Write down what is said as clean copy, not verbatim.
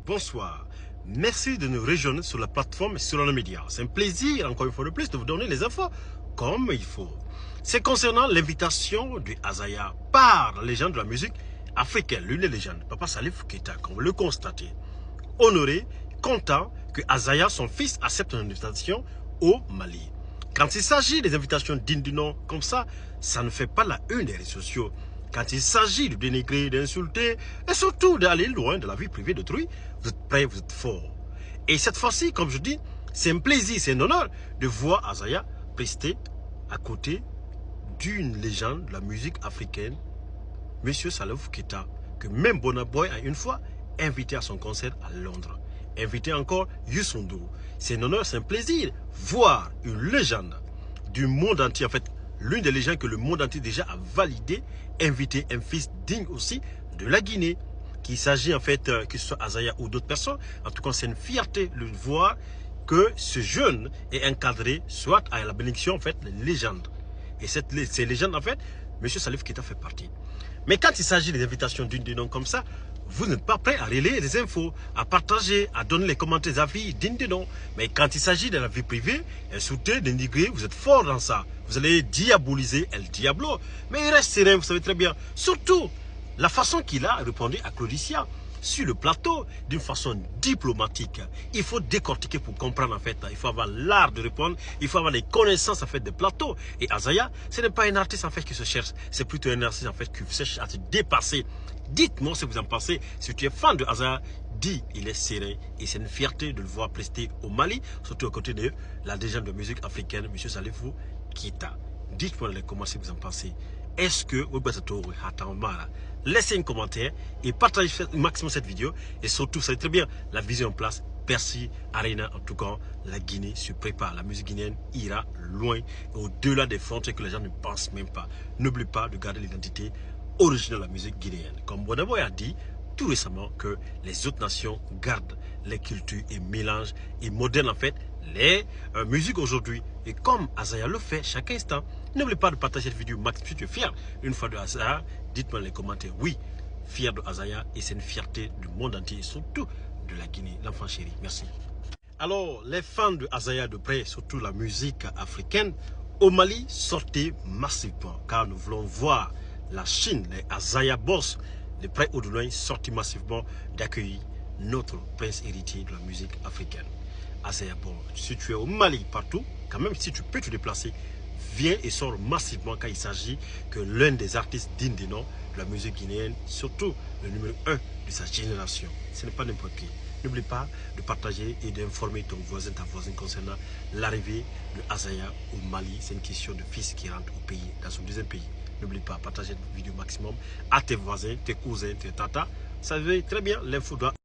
bonsoir. Merci de nous rejoindre sur la plateforme Solana Media. C'est un plaisir, encore une fois de plus, de vous donner les infos comme il faut. C'est concernant l'invitation de Azaya par la légende de la musique africaine, l'une des légendes, Papa Salif Keita, comme vous le constatez. Honoré, content que Azaya, son fils, accepte une invitation au Mali. Quand il s'agit des invitations dignes du nom comme ça ne fait pas la une des réseaux sociaux. Quand il s'agit de dénigrer, d'insulter et surtout d'aller loin de la vie privée d'autrui, vous êtes prêts, vous êtes forts. Et cette fois-ci, comme je dis, c'est un plaisir, c'est un honneur de voir Azaya prester à côté d'une légende de la musique africaine, M. Salif Keita, que même Burna Boy a une fois invité à son concert à Londres. Invité encore Youssou N'Dour. C'est un honneur, c'est un plaisir voir une légende du monde entier, en fait, l'une des légendes que le monde entier déjà a validé, inviter un fils digne aussi de la Guinée. Qu'il s'agit en fait, que ce soit Azaya ou d'autres personnes, en tout cas c'est une fierté de voir que ce jeune est encadré soit à la bénédiction en fait des légendes. Et ces légendes en fait, M. Salif Keita fait partie. Mais quand il s'agit des invitations d'une de nom comme ça, vous n'êtes pas prêt à relayer des infos, à partager, à donner les commentaires, avis dignes de nom. Mais quand il s'agit de la vie privée, insulter, dénigrer, vous êtes fort dans ça. Vous allez diaboliser El Diablo. Mais il reste serein, vous savez très bien. Surtout, la façon qu'il a répondu à Claudicia sur le plateau d'une façon diplomatique. Il faut décortiquer pour comprendre en fait. Il faut avoir l'art de répondre. Il faut avoir les connaissances en fait des plateaux. Et Azaya, ce n'est pas un artiste en fait qui se cherche. C'est plutôt un artiste en fait qui cherche à se dépasser. Dites-moi ce que vous en pensez. Si tu es fan de Azaya, dis il est serré. Et c'est une fierté de le voir prester au Mali, surtout à côté de la légende de musique africaine, M. Salifou Keita. Dites-moi dans les commentaires ce que vous en pensez. Est-ce que laissez un commentaire et partagez au maximum cette vidéo. Et surtout, vous savez très bien, la vision en place, Percy, Arena, en tout cas, la Guinée se prépare. La musique guinéenne ira loin, au-delà des frontières que les gens ne pensent même pas. N'oubliez pas de garder l'identité originale de la musique guinéenne. Comme Burna Boy a dit tout récemment que les autres nations gardent les cultures et mélangent et modernent en fait les musiques aujourd'hui. Et comme Azaya le fait chaque instant, n'oubliez pas de partager cette vidéo max si tu es fier une fois de Azaya. Dites-moi dans les commentaires, oui, fier de Azaya et c'est une fierté du monde entier et surtout de la Guinée, l'enfant chéri. Merci. Alors, les fans de Azaya de près, surtout la musique africaine, au Mali, sortez massivement car nous voulons voir la Chine, les Azaya Boss, de près ou de loin, sortir massivement d'accueillir notre prince héritier de la musique africaine. Azaya Boss, si tu es au Mali, partout, quand même si tu peux te déplacer, viens et sors massivement quand il s'agit que l'un des artistes dignes des noms de la musique guinéenne, surtout le numéro 1 de sa génération. Ce n'est pas n'importe qui. N'oublie pas de partager et d'informer ton voisin, ta voisine concernant l'arrivée de Azaya au Mali. C'est une question de fils qui rentre au pays, dans son deuxième pays. N'oublie pas, partager cette vidéo maximum à tes voisins, tes cousins, tes tatas. Vous savez très bien, l'info doit